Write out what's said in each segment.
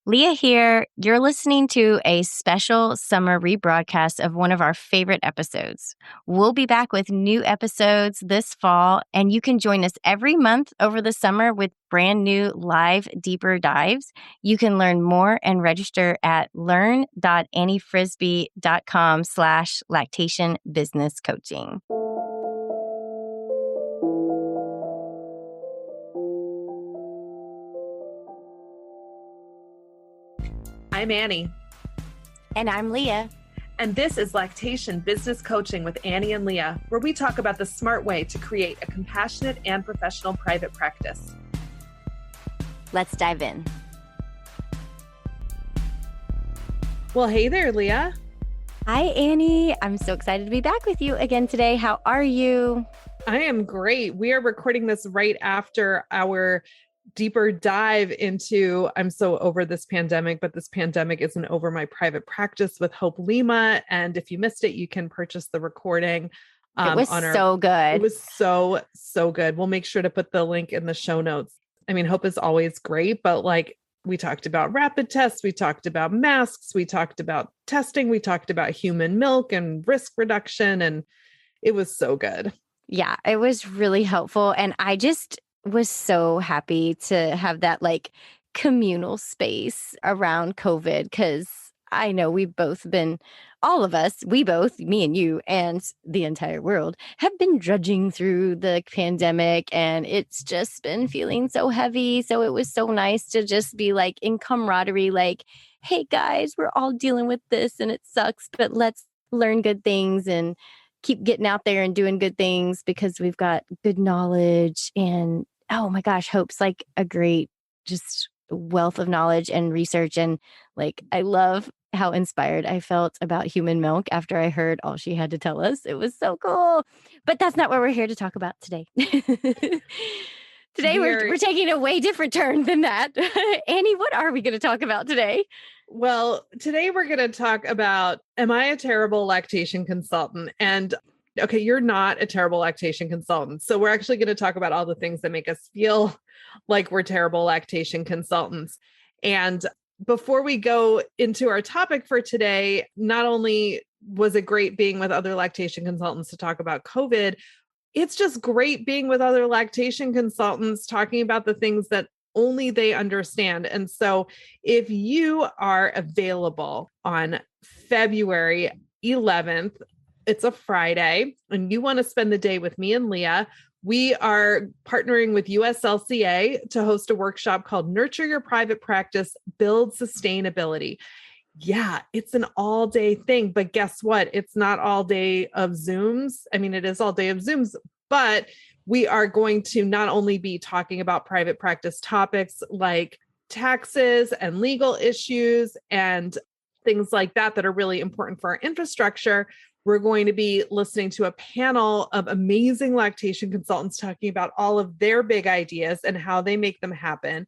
Leah here. You're listening to a special summer rebroadcast of one of our favorite episodes. We'll be back with new episodes this fall, and you can join us every month over the summer with brand new live deeper dives. You can learn more and register at learn.anniefrisbee.com/lactation business coaching. I'm Annie. And I'm Leah. And this is Lactation Business Coaching with Annie and Leah, where we talk about the smart way to create a compassionate and professional private practice. Let's dive in. Well, hey there, Leah. Hi, Annie. I'm so excited to be back with you again today. How are you? I am great. We are recording this right after our deeper dive into, I'm so over this pandemic, but this pandemic isn't over my private practice with Hope Lima. And if you missed it, you can purchase the recording. It was so good. It was so good. We'll make sure to put the link in the show notes. I mean, Hope is always great, but we talked about rapid tests, we talked about masks, we talked about testing, we talked about human milk and risk reduction, and it was so good. Yeah, it was really helpful. And I just was so happy to have that communal space around COVID, because I know we've both been, all of us, we both, me and you and the entire world, have been drudging through the pandemic, and it's just been feeling so heavy. So it was so nice to just be in camaraderie, hey guys, we're all dealing with this and it sucks, but let's learn good things and keep getting out there and doing good things because we've got good knowledge. And oh my gosh, Hope's a great just wealth of knowledge and research. And I love how inspired I felt about human milk after I heard all she had to tell us. It was so cool. But that's not what we're here to talk about today. Today we're taking a way different turn than that. Annie, what are we going to talk about today? Well, today we're going to talk about, am I a terrible lactation consultant? And okay, you're not a terrible lactation consultant. So we're actually going to talk about all the things that make us feel like we're terrible lactation consultants. And before we go into our topic for today, not only was it great being with other lactation consultants to talk about COVID, it's just great being with other lactation consultants talking about the things that only they understand. And so if you are available on February 11th, it's a Friday, and you want to spend the day with me and Leah, we are partnering with USLCA to host a workshop called Nurture Your Private Practice, Build Sustainability. Yeah, it's an all-day thing, but guess what? It's not all day of Zooms. I mean, it is all day of Zooms, but we are going to not only be talking about private practice topics like taxes and legal issues and things like that that are really important for our infrastructure. We're going to be listening to a panel of amazing lactation consultants talking about all of their big ideas and how they make them happen.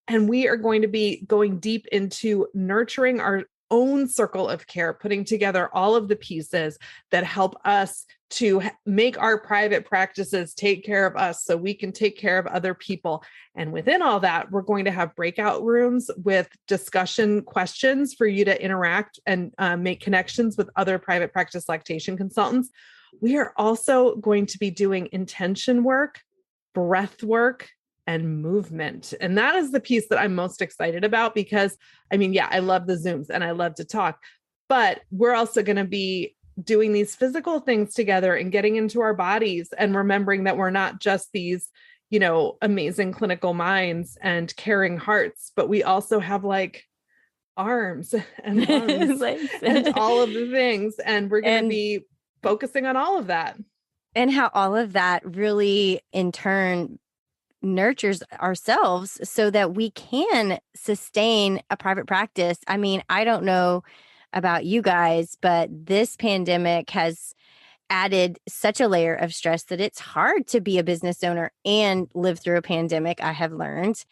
And we are going to be going deep into nurturing our own circle of care, putting together all of the pieces that help us to make our private practices take care of us so we can take care of other people. And within all that, we're going to have breakout rooms with discussion questions for you to interact and make connections with other private practice lactation consultants. We are also going to be doing intention work, breath work, and movement. And that is the piece that I'm most excited about because, I mean, yeah, I love the Zooms and I love to talk, but we're also going to be doing these physical things together and getting into our bodies and remembering that we're not just these, amazing clinical minds and caring hearts, but we also have arms and lungs and all of the things. And we're going to be focusing on all of that. And how all of that really in turn nurtures ourselves so that we can sustain a private practice. I mean, I don't know about you guys, but this pandemic has added such a layer of stress that it's hard to be a business owner and live through a pandemic, I have learned.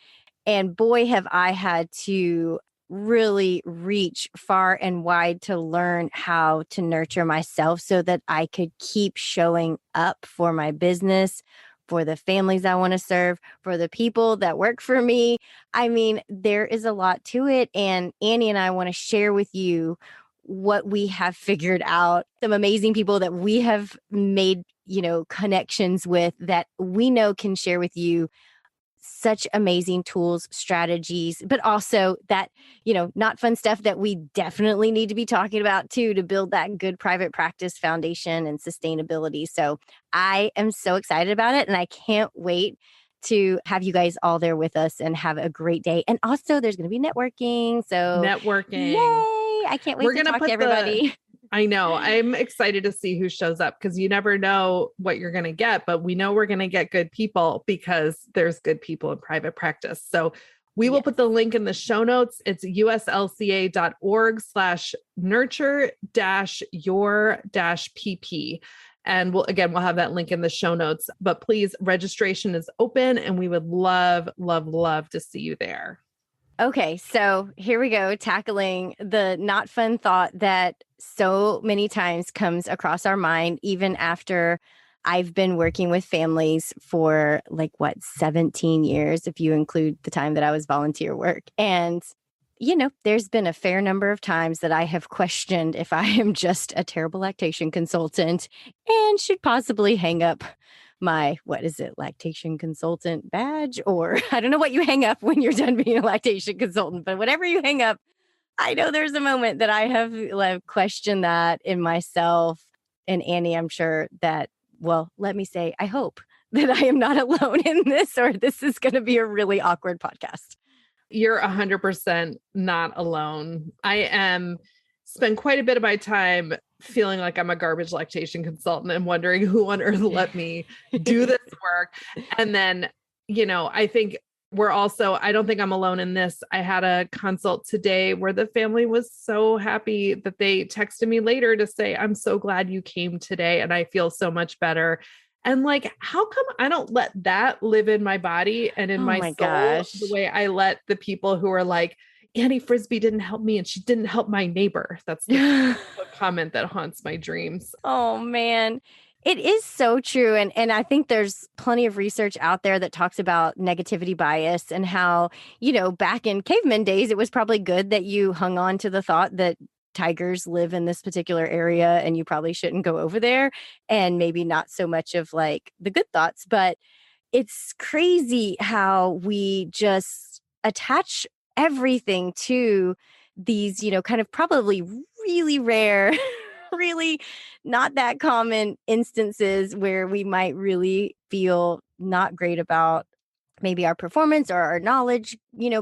And boy, have I had to really reach far and wide to learn how to nurture myself so that I could keep showing up for my business for the families I want to serve, for the people that work for me. I mean, there is a lot to it. And Annie and I want to share with you what we have figured out, some amazing people that we have made, connections with that we know can share with you such amazing tools, strategies, but also that, not fun stuff that we definitely need to be talking about too to build that good private practice foundation and sustainability. So I am so excited about it and I can't wait to have you guys all there with us and have a great day. And also there's going to be networking. So Networking. yay! I can't wait We're to going to talk to put everybody. I know. I'm excited to see who shows up because you never know what you're going to get, but we know we're going to get good people because there's good people in private practice. So we will put the link in the show notes. It's uslca.org/nurture-your-pp. And we'll have that link in the show notes, but please, registration is open and we would love, love, love to see you there. Okay, so here we go, tackling the not fun thought that so many times comes across our mind, even after I've been working with families for 17 years, if you include the time that I was volunteer work. And, there's been a fair number of times that I have questioned if I am just a terrible lactation consultant and should possibly hang up my, lactation consultant badge, or I don't know what you hang up when you're done being a lactation consultant, but whatever you hang up, I know there's a moment that I have questioned that in myself. And Annie, I'm sure that, let me say, I hope that I am not alone in this, or this is going to be a really awkward podcast. You're 100% not alone. Spend quite a bit of my time feeling like I'm a garbage lactation consultant and wondering who on earth let me do this work. And then, I think I don't think I'm alone in this. I had a consult today where the family was so happy that they texted me later to say, I'm so glad you came today and I feel so much better. And how come I don't let that live in my body and in my soul gosh. the way I let the people who are like, Annie Frisbee didn't help me and she didn't help my neighbor. That's the comment that haunts my dreams. Oh man. It is so true. And I think there's plenty of research out there that talks about negativity bias and how, back in caveman days, it was probably good that you hung on to the thought that tigers live in this particular area and you probably shouldn't go over there, and maybe not so much of the good thoughts. But it's crazy how we just attach everything to these, kind of probably really rare, really not that common instances where we might really feel not great about maybe our performance or our knowledge,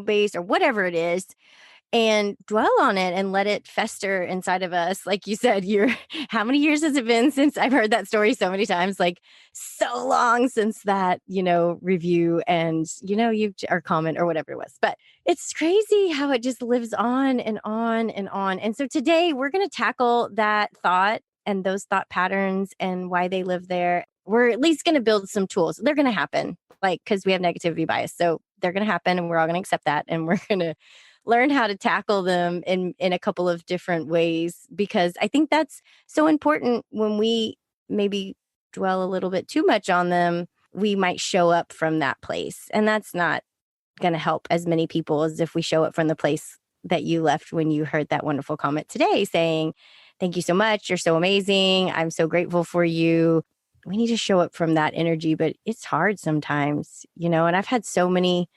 base or whatever it is, and dwell on it and let it fester inside of us. Like you said, how many years has it been since I've heard that story so many times, so long since that, review and, or comment or whatever it was. But it's crazy how it just lives on and on and on. And so today we're going to tackle that thought and those thought patterns and why they live there. We're at least going to build some tools. They're going to happen, because we have negativity bias. So they're going to happen and we're all going to accept that. And we're going to learn how to tackle them in a couple of different ways, because I think that's so important. When we maybe dwell a little bit too much on them, we might show up from that place. And that's not going to help as many people as if we show up from the place that you left when you heard that wonderful comment today saying, thank you so much. You're so amazing. I'm so grateful for you. We need to show up from that energy, but it's hard sometimes, and I've had so many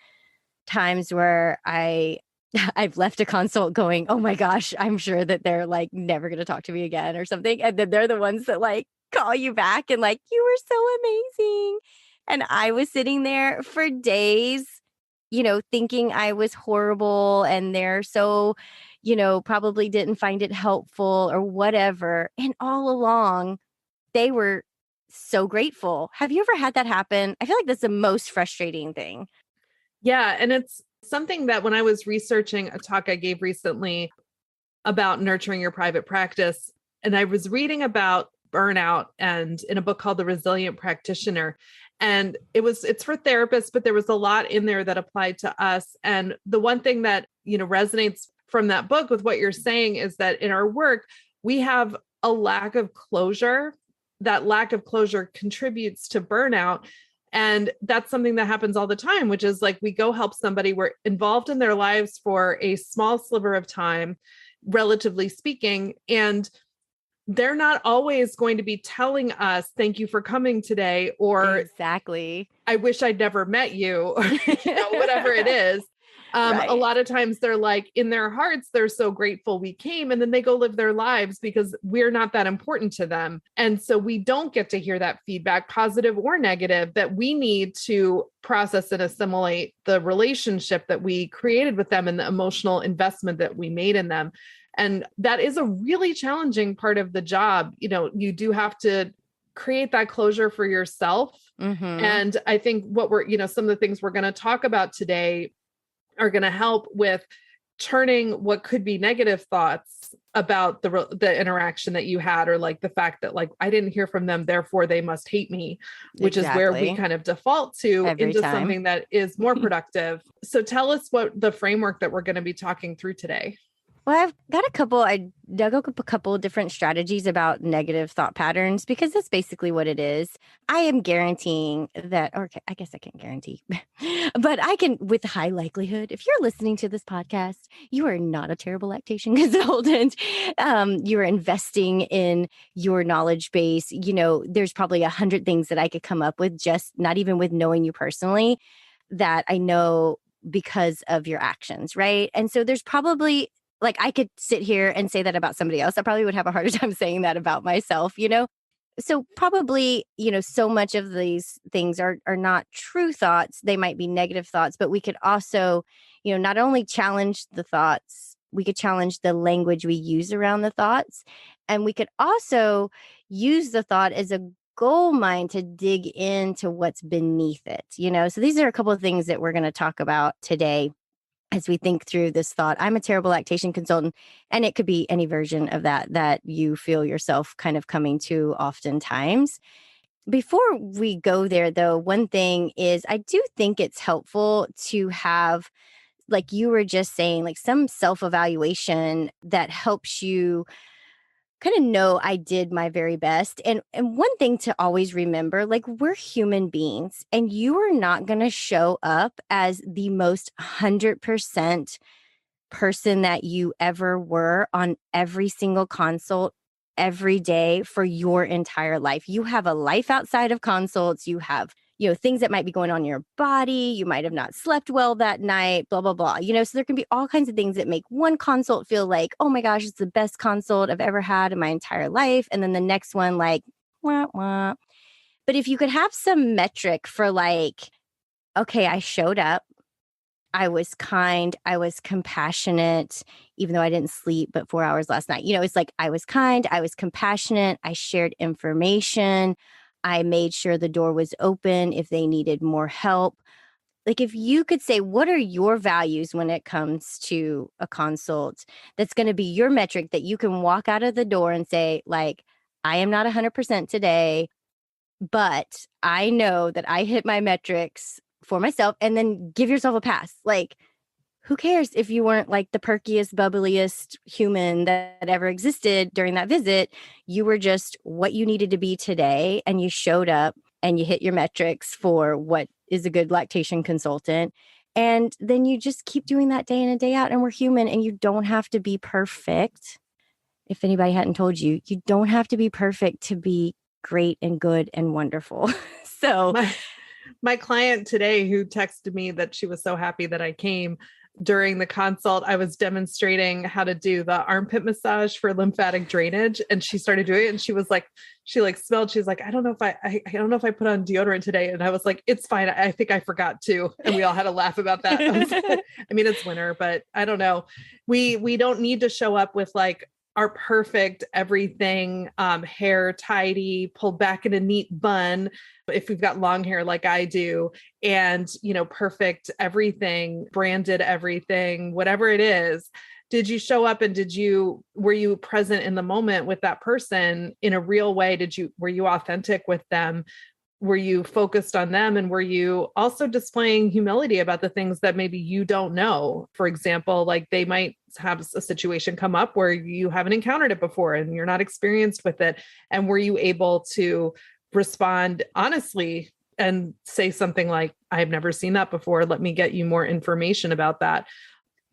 times where I've left a consult going, oh my gosh, I'm sure that they're never going to talk to me again or something. And then they're the ones that call you back and you were so amazing. And I was sitting there for days, thinking I was horrible and they're so, probably didn't find it helpful or whatever. And all along, they were so grateful. Have you ever had that happen? I feel like that's the most frustrating thing. Yeah. And it's something that when I was researching a talk I gave recently about nurturing your private practice, and I was reading about burnout and in a book called The Resilient Practitioner. And it's for therapists, but there was a lot in there that applied to us. And the one thing that, resonates from that book with what you're saying is that in our work, we have a lack of closure. That lack of closure contributes to burnout. And that's something that happens all the time, which is like we go help somebody, we're involved in their lives for a small sliver of time, relatively speaking. And they're not always going to be telling us, thank you for coming today, or Exactly. I wish I'd never met you, or whatever it is. A Right. lot of times they're like, in their hearts, they're so grateful we came, and then they go live their lives because we're not that important to them. And so we don't get to hear that feedback, positive or negative, that we need to process and assimilate the relationship that we created with them and the emotional investment that we made in them. And that is a really challenging part of the job. You do have to create that closure for yourself. Mm-hmm. And I think some of the things we're going to talk about today are going to help with turning what could be negative thoughts about the interaction that you had, or like the fact that like, I didn't hear from them, therefore they must hate me, which is where we Exactly. kind of default to, Every into time. something that is more productive. So tell us what the framework that we're going to be talking through today. Well, I dug up a couple of different strategies about negative thought patterns because that's basically what it is. I am guaranteeing that, or I guess I can't guarantee, but I can, with high likelihood, if you're listening to this podcast, you are not a terrible lactation consultant. You are investing in your knowledge base. There's probably 100 things that I could come up with, just not even with knowing you personally, that I know because of your actions, right? And so there's probably, like, I could sit here and say that about somebody else. I probably would have a harder time saying that about myself. So probably, so much of these things are not true thoughts. They might be negative thoughts, but we could also, not only challenge the thoughts, we could challenge the language we use around the thoughts. And we could also use the thought as a gold mine to dig into what's beneath it. So these are a couple of things that we're going to talk about today as we think through this thought. I'm a terrible lactation consultant, and it could be any version of that you feel yourself kind of coming to oftentimes. Before we go there, though, one thing is I do think it's helpful to have, like you were just saying, like some self-evaluation that helps you kind of know I did my very best. And one thing to always remember, like, we're human beings, and you are not going to show up as the most 100% person that you ever were on every single consult every day for your entire life. You have a life outside of consults. You have, things that might be going on in your body. You might have not slept well that night, blah, blah, blah. So there can be all kinds of things that make one consult feel like, oh my gosh, it's the best consult I've ever had in my entire life. And then the next one, like, wah, wah. But if you could have some metric for like, okay, I showed up. I was kind, I was compassionate, even though I didn't sleep but 4 hours last night. It's like I was kind, I was compassionate, I shared information, I made sure the door was open if they needed more help. Like, if you could say, what are your values when it comes to a consult? That's going to be your metric that you can walk out of the door and say, like, I am not 100% today, but I know that I hit my metrics for myself, and then give yourself a pass. Like, who cares if you weren't like the perkiest, bubbliest human that ever existed during that visit? You were just what you needed to be today, and you showed up and you hit your metrics for what is a good lactation consultant. And then you just keep doing that day in and day out. And we're human, and you don't have to be perfect. If anybody hadn't told you, you don't have to be perfect to be great and good and wonderful. So, My client today, who texted me that she was so happy that I came during the consult, I was demonstrating how to do the armpit massage for lymphatic drainage, and she started doing it, and she was like, she like smelled, she's like, I don't know if I don't know if I put on deodorant today. And I was like, it's fine, I think I forgot to. And we all had a laugh about that. I mean, it's winter, but I don't know, we don't need to show up with like our perfect everything, hair tidy, pulled back in a neat bun, if we've got long hair like I do, and, perfect everything, branded everything, whatever it is. Did you show up, and were you present in the moment with that person in a real way? Were you authentic with them? Were you focused on them? And were you also displaying humility about the things that maybe you don't know? For example, like they might have a situation come up where you haven't encountered it before and you're not experienced with it. And were you able to respond honestly and say something like, I've never seen that before. Let me get you more information about that.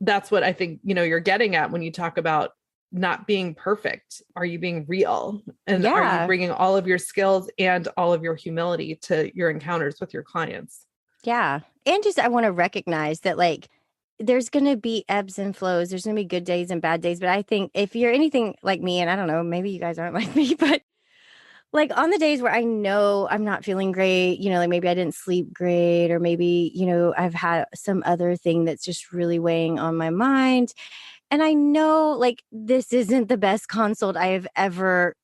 That's what I think, you're getting at when you talk about not being perfect. Are you being real? And are you Yeah. bringing all of your skills and all of your humility to your encounters with your clients? Yeah. And just, I want to recognize that like, there's going to be ebbs and flows. There's going to be good days and bad days. But I think if you're anything like me, and I don't know, maybe you guys aren't like me, but like on the days where I know I'm not feeling great, like maybe I didn't sleep great, or maybe, I've had some other thing that's just really weighing on my mind. And I know like this isn't the best consult I have ever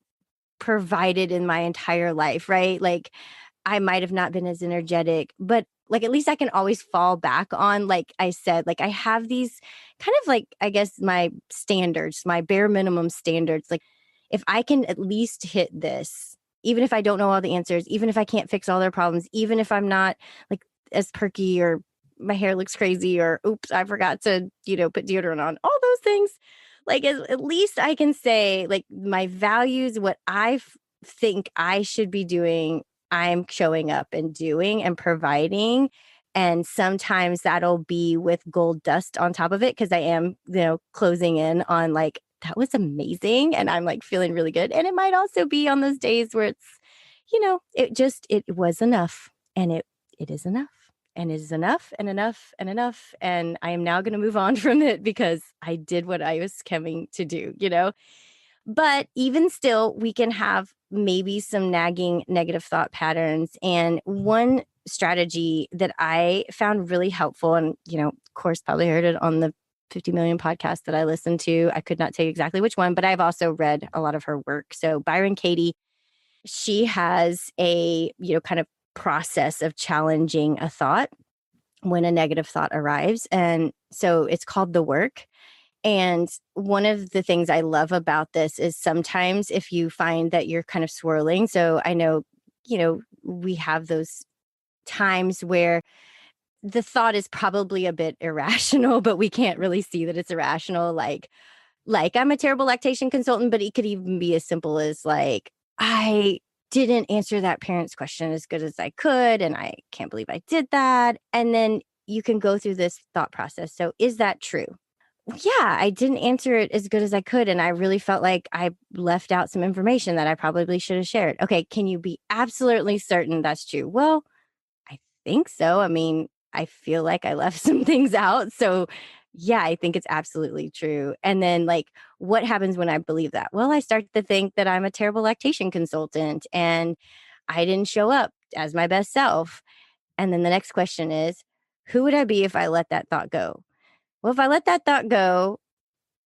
provided in my entire life, right? Like I might have not been as energetic, but like at least I can always fall back on, like I said, like I have these kind of like, I guess, my standards, my bare minimum standards. Like if I can at least hit this, even if I don't know all the answers, even if I can't fix all their problems, even if I'm not like as perky, or my hair looks crazy, or oops, I forgot to, put deodorant on, all those things. Like at least I can say like my values, what think I should be doing, I'm showing up and doing and providing. And sometimes that'll be with gold dust on top of it, because I am, closing in on like, that was amazing. And I'm like feeling really good. And it might also be on those days where it's, it was enough. And it is enough. And it is enough and enough and enough. And I am now going to move on from it because I did what I was coming to do. But even still, we can have maybe some nagging negative thought patterns. And one strategy that I found really helpful, and, of course, probably heard it on the 50 million podcast that I listened to. I could not tell you exactly which one, but I've also read a lot of her work. So Byron Katie, she has a, kind of process of challenging a thought when a negative thought arrives. And so it's called the work. And one of the things I love about this is sometimes if you find that you're kind of swirling, so I know, we have those times where the thought is probably a bit irrational, but we can't really see that it's irrational. Like I'm a terrible lactation consultant, but it could even be as simple as like, I didn't answer that parent's question as good as I could, and I can't believe I did that. And then you can go through this thought process. So is that true? Yeah, I didn't answer it as good as I could. And I really felt like I left out some information that I probably should have shared. Okay, can you be absolutely certain that's true? Well, I think so. I mean, I feel like I left some things out. So, yeah, I think it's absolutely true. And then, like, what happens when I believe that? Well, I start to think that I'm a terrible lactation consultant and I didn't show up as my best self. And then the next question is, who would I be if I let that thought go? Well, if I let that thought go,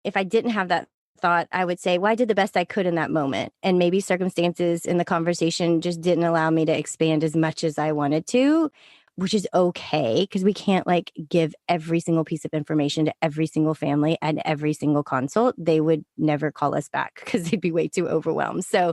if I didn't have that thought, I would say, well, I did the best I could in that moment. And maybe circumstances in the conversation just didn't allow me to expand as much as I wanted to, which is okay, because we can't like give every single piece of information to every single family and every single consult. They would never call us back because they'd be way too overwhelmed. So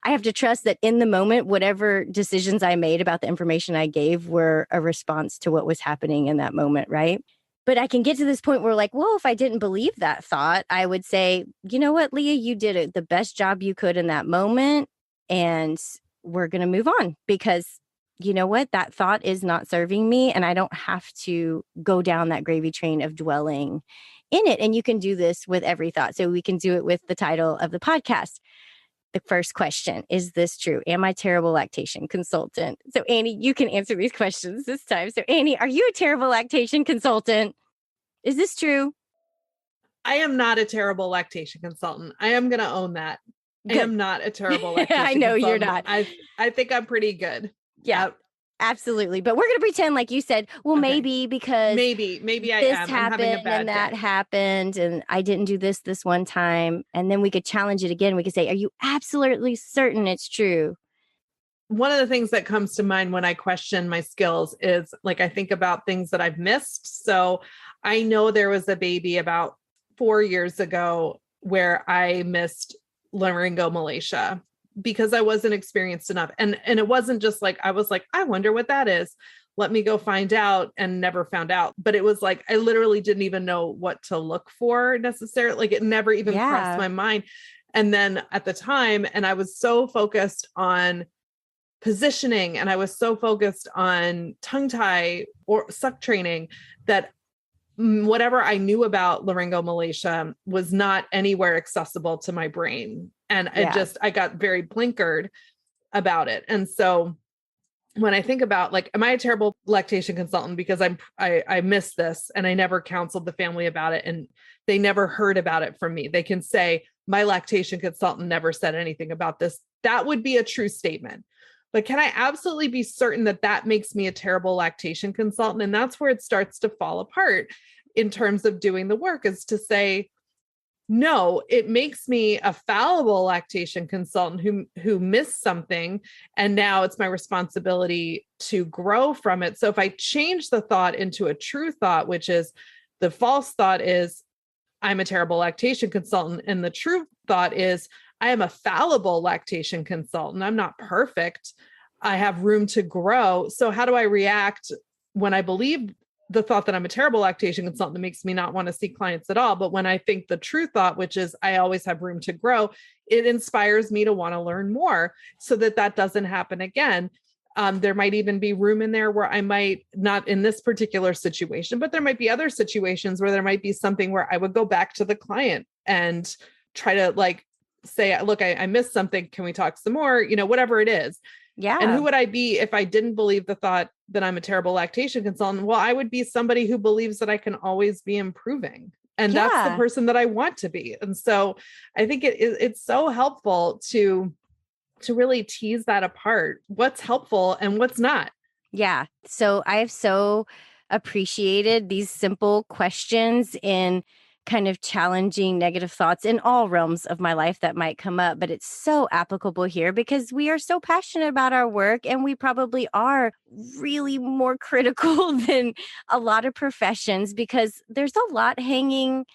I have to trust that in the moment, whatever decisions I made about the information I gave were a response to what was happening in that moment, right? But I can get to this point where like, well, if I didn't believe that thought, I would say, you know what, Leah, you did it the best job you could in that moment. And we're going to move on because you know what, that thought is not serving me. And I don't have to go down that gravy train of dwelling in it. And you can do this with every thought. So we can do it with the title of the podcast. The first question, is this true? Am I a terrible lactation consultant? So Annie, you can answer these questions this time. So Annie, are you a terrible lactation consultant? Is this true? I am not a terrible lactation consultant. I am going to own that. I Good. am not a terrible I lactation know you're consultant. not. I think I'm pretty good. Yeah, absolutely. But we're going to pretend like you said, well, Okay. maybe because maybe I this am. I'm having a happened and bad that day. happened and I didn't do this one time. And then we could challenge it again. We could say, are you absolutely certain it's true? One of the things that comes to mind when I question my skills is like, I think about things that I've missed. So I know there was a baby about 4 years ago where I missed laryngomalacia because I wasn't experienced enough. And it wasn't just like, I was like, I wonder what that is. Let me go find out, and never found out. But it was like, I literally didn't even know what to look for necessarily. Like it never even crossed my mind. And then at the time, and I was so focused on positioning and I was so focused on tongue tie or suck training that whatever I knew about laryngomalacia was not anywhere accessible to my brain. And Yeah. I got very blinkered about it. And so when I think about like, am I a terrible lactation consultant because I missed this and I never counseled the family about it and they never heard about it from me. They can say my lactation consultant never said anything about this. That would be a true statement. But can I absolutely be certain that that makes me a terrible lactation consultant? And that's where it starts to fall apart in terms of doing the work, is to say, no, it makes me a fallible lactation consultant who missed something. And now it's my responsibility to grow from it. So if I change the thought into a true thought, which is the false thought is, I'm a terrible lactation consultant. And the true thought is, I am a fallible lactation consultant. I'm not perfect. I have room to grow. So how do I react when I believe the thought that I'm a terrible lactation consultant? That makes me not want to see clients at all. But when I think the true thought, which is I always have room to grow, it inspires me to want to learn more so that that doesn't happen again. There might even be room in there where I might, not in this particular situation, but there might be other situations where there might be something where I would go back to the client and try to like say, look, I missed something. Can we talk some more? Whatever it is. Yeah. And who would I be if I didn't believe the thought that I'm a terrible lactation consultant? Well, I would be somebody who believes that I can always be improving. And that's the person that I want to be. And so I think it's so helpful to really tease that apart. What's helpful and what's not. Yeah. So I've so appreciated these simple questions in kind of challenging negative thoughts in all realms of my life that might come up. But it's so applicable here because we are so passionate about our work and we probably are really more critical than a lot of professions because there's a lot hanging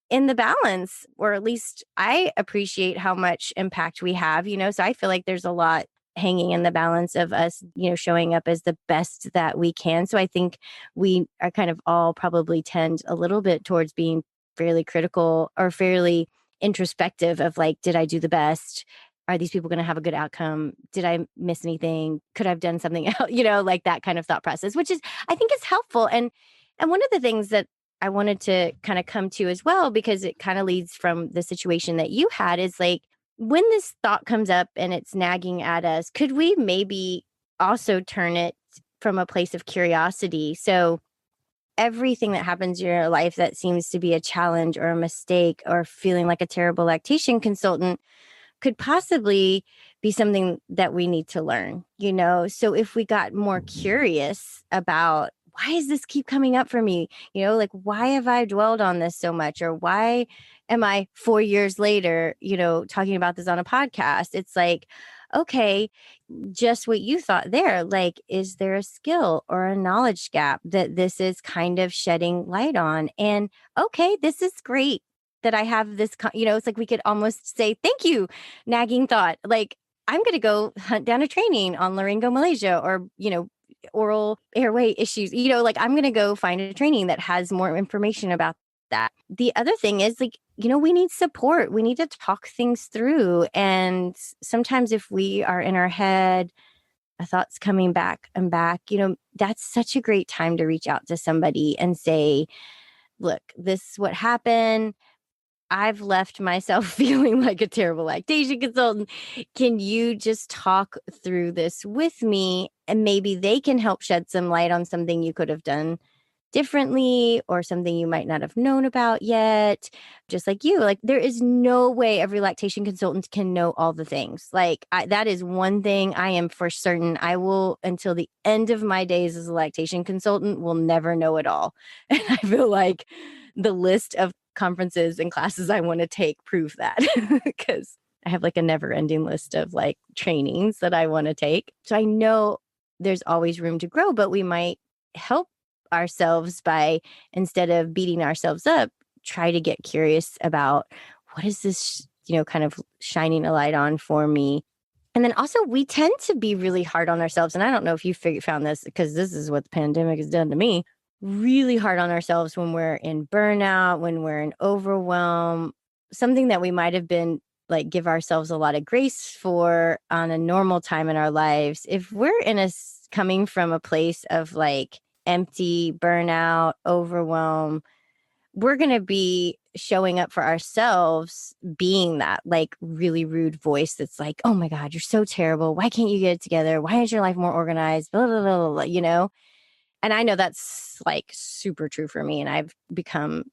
in the balance, or at least I appreciate how much impact we have, so I feel like there's a lot hanging in the balance of us, showing up as the best that we can. So I think we are kind of all probably tend a little bit towards being fairly critical or fairly introspective of like, did I do the best? Are these people going to have a good outcome? Did I miss anything? Could I have done something else? Like that kind of thought process, which is, I think is helpful. And one of the things that I wanted to kind of come to as well, because it kind of leads from the situation that you had, is like, when this thought comes up and it's nagging at us, could we maybe also turn it from a place of curiosity? So everything that happens in your life that seems to be a challenge or a mistake or feeling like a terrible lactation consultant could possibly be something that we need to learn, So if we got more curious about, why does this keep coming up for me? Like, why have I dwelled on this so much? Or why am I 4 years later, talking about this on a podcast? It's like, okay, just what you thought there. Like, is there a skill or a knowledge gap that this is kind of shedding light on? And okay, this is great that I have this, it's like we could almost say, thank you, nagging thought. Like, I'm going to go hunt down a training on laryngomalacia or, oral airway issues, like I'm going to go find a training that has more information about that. The other thing is like, we need support. We need to talk things through. And sometimes if we are in our head, a thought's coming back and back, that's such a great time to reach out to somebody and say, look, this is what happened. I've left myself feeling like a terrible lactation consultant. Can you just talk through this with me? And maybe they can help shed some light on something you could have done differently or something you might not have known about yet. Just like you, like there is no way every lactation consultant can know all the things. Like that is one thing I am for certain. I will, until the end of my days as a lactation consultant, will never know it all. And I feel like the list of conferences and classes I want to take prove that because I have like a never ending list of like trainings that I want to take. So I know there's always room to grow, but we might help ourselves by, instead of beating ourselves up, try to get curious about what is this, kind of shining a light on for me. And then also we tend to be really hard on ourselves. And I don't know if you found this, because this is what the pandemic has done to me. Really hard on ourselves when we're in burnout, when we're in overwhelm, something that we might have been like give ourselves a lot of grace for on a normal time in our lives, if we're coming from a place of like empty, burnout, overwhelm, we're going to be showing up for ourselves being that like really rude voice that's like, oh my God, you're so terrible. Why can't you get it together? Why is your life more organized? Blah, blah, blah, blah, blah, you know? And I know that's like super true for me. And I've become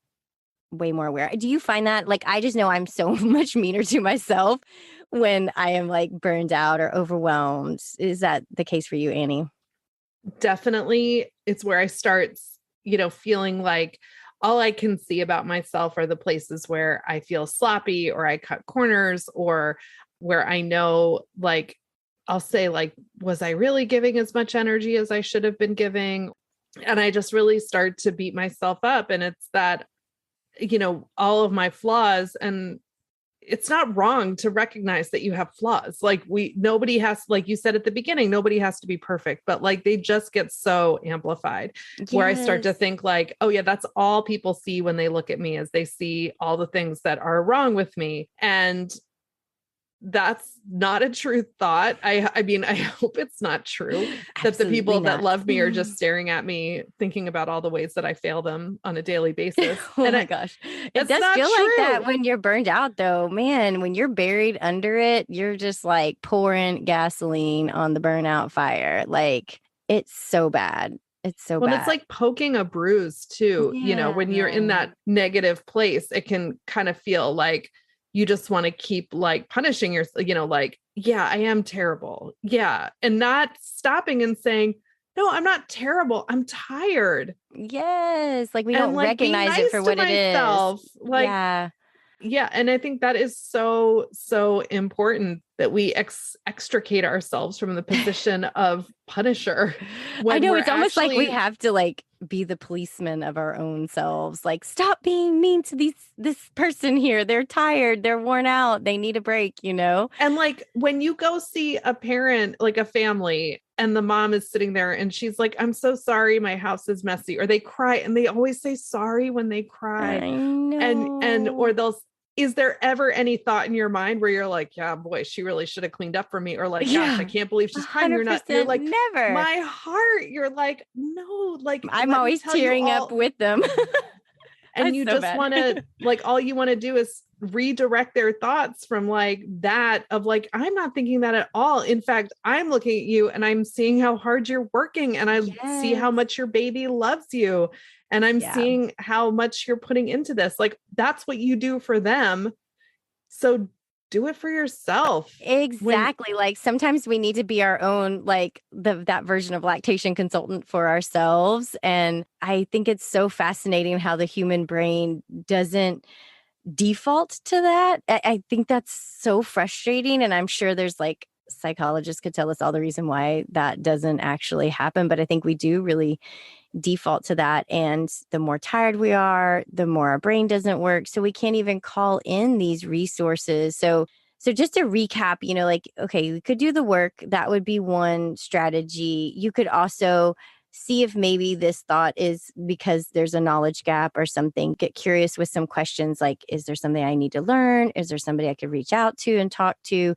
way more aware. Do you find that? Like, I just know I'm so much meaner to myself when I am like burned out or overwhelmed. Is that the case for you, Annie? Definitely. It's where I start, feeling like all I can see about myself are the places where I feel sloppy or I cut corners or where I know, like, I'll say, like, was I really giving as much energy as I should have been giving? And I just really start to beat myself up. And it's that, all of my flaws, and it's not wrong to recognize that you have flaws. Like nobody has, like you said at the beginning, nobody has to be perfect, but like they just get so amplified where I start to think like, oh yeah, that's all people see when they look at me, is they see all the things that are wrong with me. And that's not a true thought. I mean, I hope it's not true that the people that love me are just staring at me, thinking about all the ways that I fail them on a daily basis. Oh my gosh. It does feel like that when you're burned out though, man. When you're buried under it, you're just like pouring gasoline on the burnout fire. Like it's so bad. It's so bad. It's like poking a bruise too. When you're in that negative place, it can kind of feel like you just want to keep like punishing yourself, like, yeah, I am terrible. Yeah. And not stopping and saying, no, I'm not terrible. I'm tired. Yes. Like we don't recognize it for what it is. Like, yeah. And I think that is so, so important that we extricate ourselves from the position of punisher. I know it's almost like we have to like be the policeman of our own selves. Like, stop being mean to this person here. They're tired. They're worn out. They need a break, And like when you go see a parent, like a family, and the mom is sitting there and she's like, I'm so sorry, my house is messy. Or they cry, and they always say sorry when they cry. I know. Or is there ever any thought in your mind where you're like, yeah, boy, she really should have cleaned up for me? Or like, gosh, I can't believe she's crying. You're like, never. My heart, you're like, no, like I'm always tearing up with them. And you just want to, like, all you want to do is redirect their thoughts from like that of like, I'm not thinking that at all. In fact, I'm looking at you and I'm seeing how hard you're working, and I see how much your baby loves you. And I'm seeing how much you're putting into this. Like, that's what you do for them. So do it for yourself. Exactly. Like sometimes we need to be our own, like that version of lactation consultant for ourselves. And I think it's so fascinating how the human brain doesn't default to that. I think that's so frustrating. And I'm sure there's like psychologists could tell us all the reason why that doesn't actually happen. But I think we do really default to that. And the more tired we are, the more our brain doesn't work. So we can't even call in these resources. So just to recap, like, okay, we could do the work. That would be one strategy. You could also see if maybe this thought is because there's a knowledge gap or something. Get curious with some questions like, is there something I need to learn? Is there somebody I could reach out to and talk to?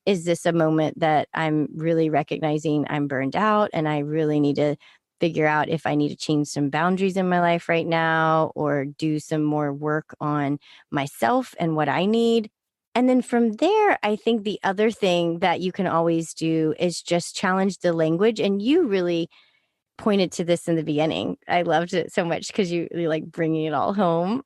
Is this a moment that I'm really recognizing I'm burned out and I really need to figure out if I need to change some boundaries in my life right now or do some more work on myself and what I need? And then from there, I think the other thing that you can always do is just challenge the language. And you really pointed to this in the beginning. I loved it so much because you like bringing it all home.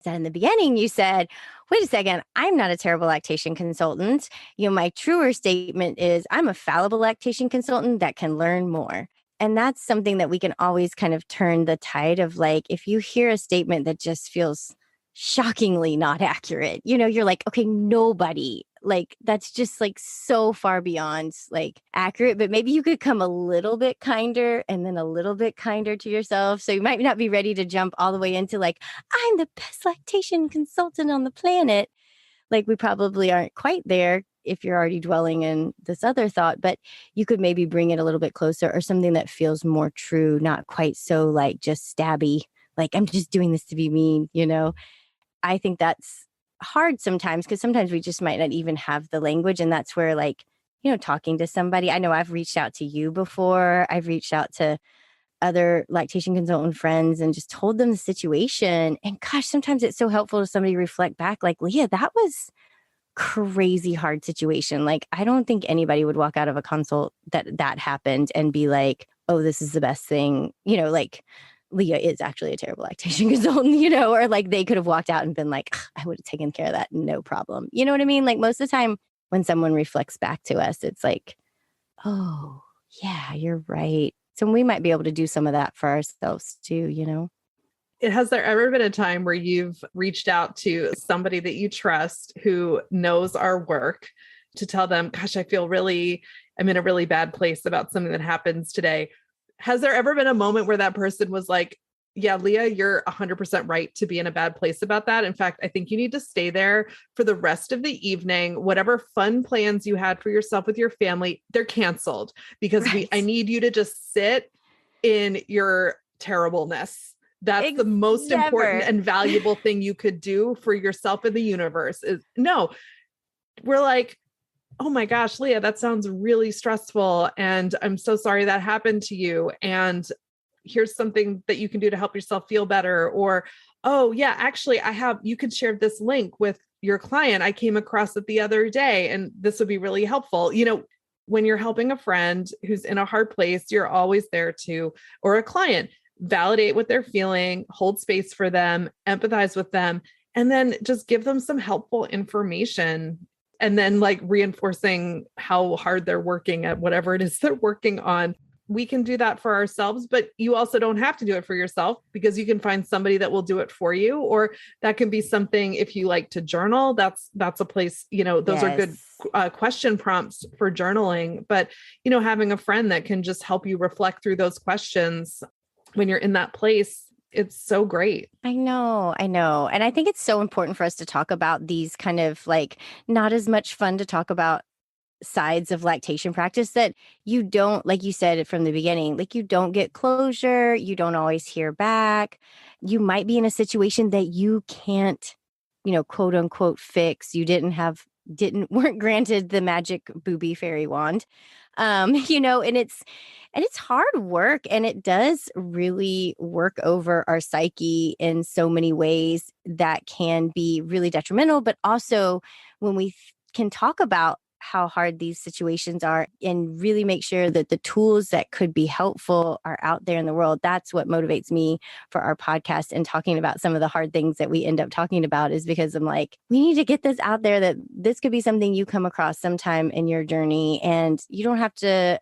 That in the beginning, you said, wait a second, I'm not a terrible lactation consultant. My truer statement is I'm a fallible lactation consultant that can learn more. And that's something that we can always kind of turn the tide of, like, if you hear a statement that just feels shockingly not accurate, you're like, okay, nobody, like, that's just like so far beyond like accurate, but maybe you could come a little bit kinder and then a little bit kinder to yourself. So you might not be ready to jump all the way into like, I'm the best lactation consultant on the planet. Like, we probably aren't quite there if you're already dwelling in this other thought, but you could maybe bring it a little bit closer, or something that feels more true, not quite so like just stabby, like I'm just doing this to be mean, I think that's hard sometimes because sometimes we just might not even have the language. And that's where, like, talking to somebody, I know I've reached out to you before. I've reached out to other lactation consultant friends and just told them the situation. And gosh, sometimes it's so helpful to somebody reflect back, like, Leah, that was crazy hard situation. Like, I don't think anybody would walk out of a consult that happened and be like, oh, this is the best thing, like Leah is actually a terrible lactation consultant, or like they could have walked out and been like, I would have taken care of that. No problem. You know what I mean? Like most of the time when someone reflects back to us, it's like, oh, yeah, you're right. So we might be able to do some of that for ourselves too. Has there ever been a time where you've reached out to somebody that you trust who knows our work to tell them, gosh, I'm in a really bad place about something that happens today? Has there ever been a moment where that person was like, yeah, Leah, you're 100% right to be in a bad place about that. In fact, I think you need to stay there for the rest of the evening. Whatever fun plans you had for yourself with your family, they're canceled because Right. I need you to just sit in your terribleness. That's the most important and valuable thing you could do for yourself in the universe. Is no, we're like, oh my gosh, Leah, that sounds really stressful. And I'm so sorry that happened to you. And here's something that you can do to help yourself feel better. Or, oh yeah, actually you could share this link with your client. I came across it the other day and this would be really helpful. When you're helping a friend who's in a hard place, you're always there to, or a client, validate what they're feeling, hold space for them, empathize with them, and then just give them some helpful information. And then like reinforcing how hard they're working at whatever it is they're working on. We can do that for ourselves, but you also don't have to do it for yourself because you can find somebody that will do it for you. Or that can be something, if you like to journal, that's a place, those are good question prompts for journaling. But, having a friend that can just help you reflect through those questions when you're in that place, it's so great. I know. And I think it's so important for us to talk about these kind of like not as much fun to talk about sides of lactation practice that you don't, like you said from the beginning, like you don't get closure, you don't always hear back. You might be in a situation that you can't, quote unquote fix. You weren't granted the magic booby fairy wand. And it's hard work and it does really work over our psyche in so many ways that can be really detrimental. But also when we can talk about how hard these situations are and really make sure that the tools that could be helpful are out there in the world. That's what motivates me for our podcast and talking about some of the hard things that we end up talking about is because I'm like, we need to get this out there that this could be something you come across sometime in your journey and you don't have to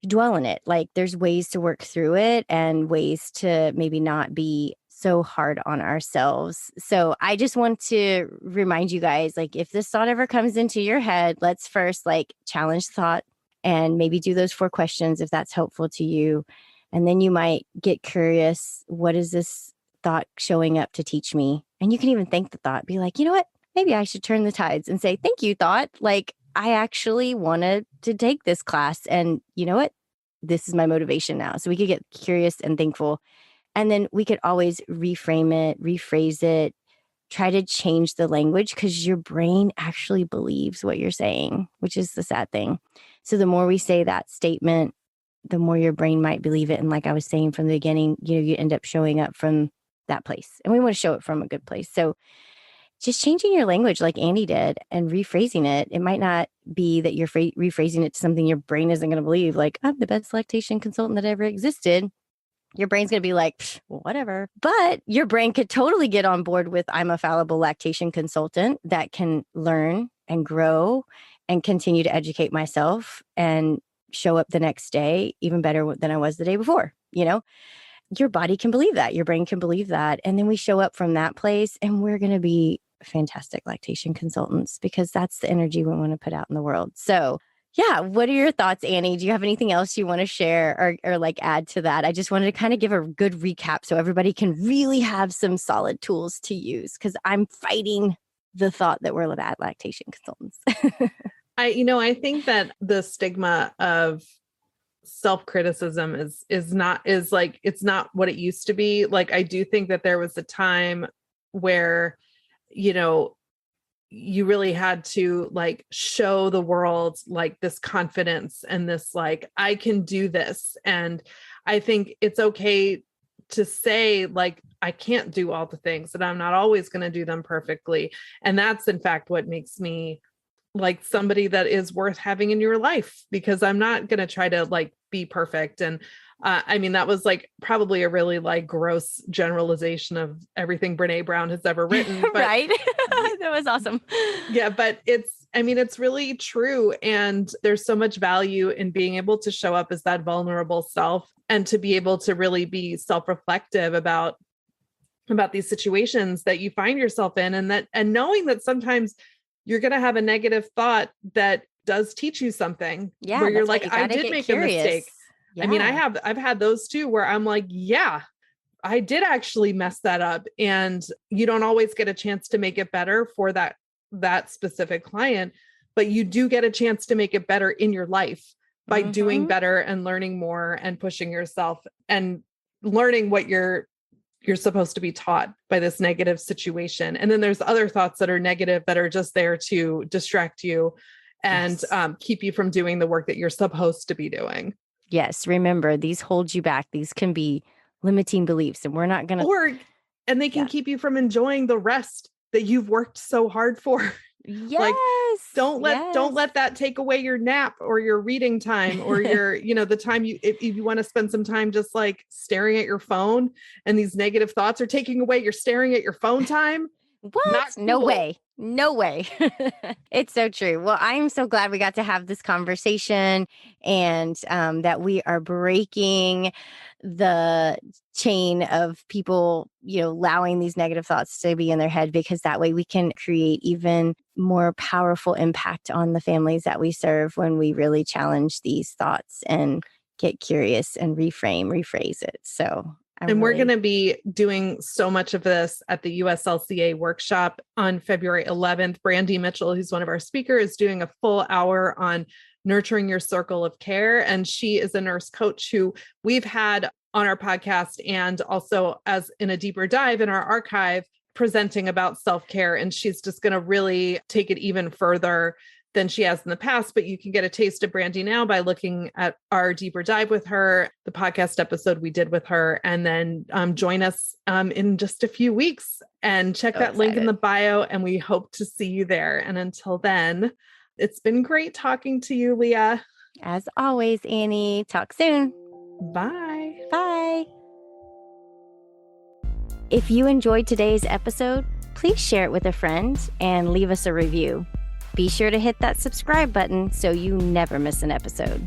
dwell in it. Like there's ways to work through it and ways to maybe not be so hard on ourselves. So I just want to remind you guys, like, if this thought ever comes into your head, let's first like challenge thought and maybe do those 4 questions if that's helpful to you. And then you might get curious, what is this thought showing up to teach me? And you can even thank the thought, be like, you know what? Maybe I should turn the tides and say, thank you, thought. Like, I actually wanted to take this class. And you know what? This is my motivation now. So we could get curious and thankful. And then we could always reframe it, rephrase it, try to change the language because your brain actually believes what you're saying, which is the sad thing. So the more we say that statement, the more your brain might believe it. And like I was saying from the beginning, you end up showing up from that place. And we want to show it from a good place. So just changing your language like Annie did and rephrasing it. It might not be that you're rephrasing it to something your brain isn't going to believe, like, I'm the best lactation consultant that ever existed. Your brain's going to be like, well, whatever. But your brain could totally get on board with I'm a fallible lactation consultant that can learn and grow and continue to educate myself and show up the next day even better than I was the day before. Your body can believe that. Your brain can believe that. And then we show up from that place and we're going to be fantastic lactation consultants because that's the energy we want to put out in the world. So yeah. What are your thoughts, Annie? Do you have anything else you want to share or like add to that? I just wanted to kind of give a good recap so everybody can really have some solid tools to use because I'm fighting the thought that we're bad lactation consultants. I think that the stigma of self-criticism is not it's not what it used to be. Like, I do think that there was a time where, you really had to like show the world like this confidence and this, like, I can do this. And I think it's okay to say, like, I can't do all the things, and I'm not always going to do them perfectly. And that's in fact what makes me like somebody that is worth having in your life, because I'm not going to try to like be perfect. And I mean, that was like probably a really like gross generalization of everything Brene Brown has ever written. But Right. That was awesome. yeah, but I mean, it's really true. And there's so much value in being able to show up as that vulnerable self, and to be able to really be self-reflective about these situations that you find yourself in, and knowing that sometimes you're going to have a negative thought that does teach you something, Yeah, where you're that's why like, you I gotta did get make a curious. mistake. I mean, Yeah. I've had those too, where I'm like, yeah, I did actually mess that up. And you don't always get a chance to make it better for that specific client, but you do get a chance to make it better in your life by doing better and learning more and pushing yourself and learning what you're supposed to be taught by this negative situation. And then there's other thoughts that are negative that are just there to distract you and keep you from doing the work that you're supposed to be doing. Yes. Remember, these hold you back. These can be limiting beliefs, and we're not going to. And they can keep you from enjoying the rest that you've worked so hard for. Yes. Like, don't let that take away your nap or your reading time or your, the time if you want to spend some time just like staring at your phone, and these negative thoughts are taking away your staring at your phone time. What? Not cool. No way. No way. It's so true. Well, I'm so glad we got to have this conversation, and that we are breaking the chain of people, allowing these negative thoughts to be in their head, because that way we can create even more powerful impact on the families that we serve when we really challenge these thoughts and get curious and rephrase it. So we're going to be doing so much of this at the USLCA workshop on February 11th. Brandy Mitchell, who's one of our speakers, is doing a full hour on nurturing your circle of care. And she is a nurse coach who we've had on our podcast, and also as in a deeper dive in our archive, presenting about self-care. And she's just going to really take it even further than she has in the past. But you can get a taste of Brandy now by looking at our deeper dive with her, the podcast episode we did with her, and then join us in just a few weeks, and check that link in the bio. And we hope to see you there. And until then, it's been great talking to you, Leah. As always, Annie. Talk soon. Bye. Bye. If you enjoyed today's episode, please share it with a friend and leave us a review. Be sure to hit that subscribe button so you never miss an episode.